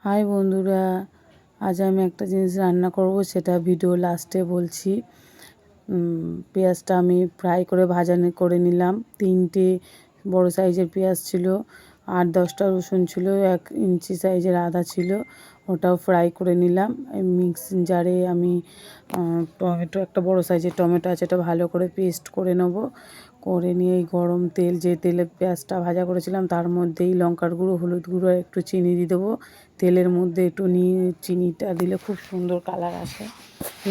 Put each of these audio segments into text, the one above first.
High বন্ধুরা, আজ আমি একটা জিনিস রান্না করব, সেটা ভিডিও লাস্টে বলছি। পেঁয়াজটা আমি ফ্রাই করে করে নিলাম। 3টে বড় সাইজের পেঁয়াজ ছিল, 8-10টা রসুন ছিল, 1 ইঞ্চি সাইজের আদা ছিল, ওটাও ফ্রাই করে নিলাম। মিক্সিং জারে আমি টমেটো, একটা বড় সাইজের টমেটো আছে, এটা ভালো করে পেস্ট করে নেব। করে নিয়ে এই গরম তেল, যে তেলে পেঁয়াজটা ভাজা করেছিলাম, তার মধ্যেই লঙ্কার গুঁড়ো, হলুদ গুঁড়ো আর একটু চিনি দিয়ে দেবো। তেলের মধ্যে একটু নিয়ে চিনিটা দিলে খুব সুন্দর কালার আসে।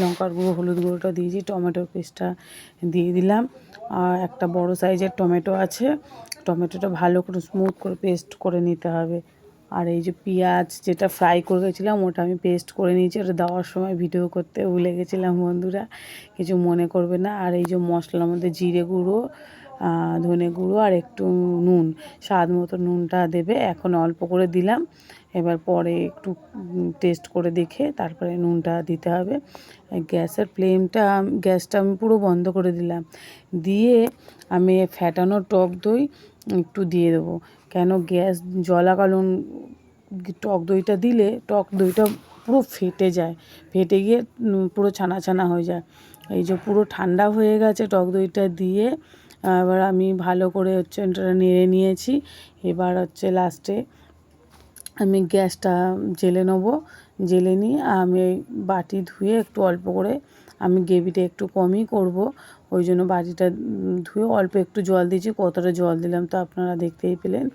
লঙ্কার গুঁড়ো, হলুদ গুঁড়োটা দিয়েছি, টমেটোর পেস্টটা দিয়ে দিলাম। আর একটা বড় সাইজের টমেটো আছে, টমেটোটা ভালো করে স্মুথ করে পেস্ট করে নিতে হবে। আর এই যে পেঁয়াজ যেটা ফ্রাই করে গেছিলাম, ওটা আমি পেস্ট করে নিয়েছি। ওটা দেওয়ার সময় ভিডিও করতে ভুলে গেছিলাম বন্ধুরা, কিছু মনে করবে না। আর এই যে মশলার মধ্যে জিরে গুঁড়ো, ধনে গুঁড়ো আর একটু নুন, স্বাদ মতো নুনটা দেবে। এখন অল্প করে দিলাম, এবার পরে একটু টেস্ট করে দেখে তারপরে নুনটা দিতে হবে। গ্যাসটা আমি পুরো বন্ধ করে দিলাম। দিয়ে আমি ফ্যাটানো টক দই একটু দিয়ে দেবো, কেন গ্যাস জ্বলাকালীন টক দইটা দিলে টক দইটা পুরো ফেটে যায়, ফেটে গিয়ে পুরো ছানা ছানা হয়ে যায়। এই যে পুরো ঠান্ডা হয়ে গেছে টক দইটা দিয়ে, এবার আমি ভালো করে এটা নেড়ে নিয়েছি। এবার লাস্টে আমি গ্যাসটা জেলে নেবো। জেলে নিয়ে আমি বাটি ধুয়ে একটু অল্প করে, আমি গ্রেভিটা একটু কমই করব, ওই জন্য বাটিটা ধুয়ে অল্প একটু জল দিয়েছি। কতটা জল দিলাম তো আপনারা দেখতেই পেলেন।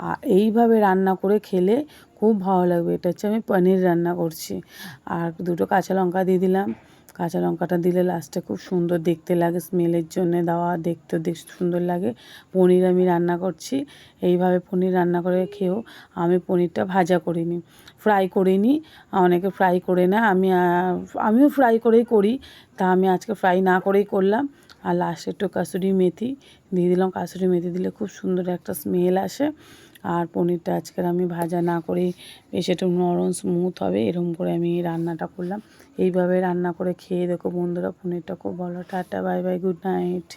আর এইভাবে রান্না করে খেলে খুব ভালো লাগবে। এটা হচ্ছে আমি পনির রান্না করছি। আর 2টো কাঁচা লঙ্কা দিয়ে দিলাম। কাঁচা লঙ্কাটা দিলে লাস্টে খুব সুন্দর দেখতে লাগে, স্মেলের জন্যে দেওয়া, দেখতেও সুন্দর লাগে। পনির আমি রান্না করছি, এইভাবে পনির রান্না করে খেয়েও। আমি পনিরটা ভাজা করিনি, ফ্রাই করিনি। অনেকে ফ্রাই করে না, আমিও ফ্রাই করেই করি, তা আমি আজকে ফ্রাই না করেই করলাম। আর লাস্টে একটু কাসুরি মেথি দিয়ে দিলাম। কাসুরি মেথি দিলে খুব সুন্দর একটা স্মেল আসে। আর পনিরটা আজকের আমি ভাজা না করেই বেশ একটু নরম স্মুথ হবে, এরকম করে আমি রান্নাটা করলাম। এইভাবে রান্না করে খেয়ে দেখো বন্ধুরা, পনিরটা খুব ভালো। Tata, bye bye, good night.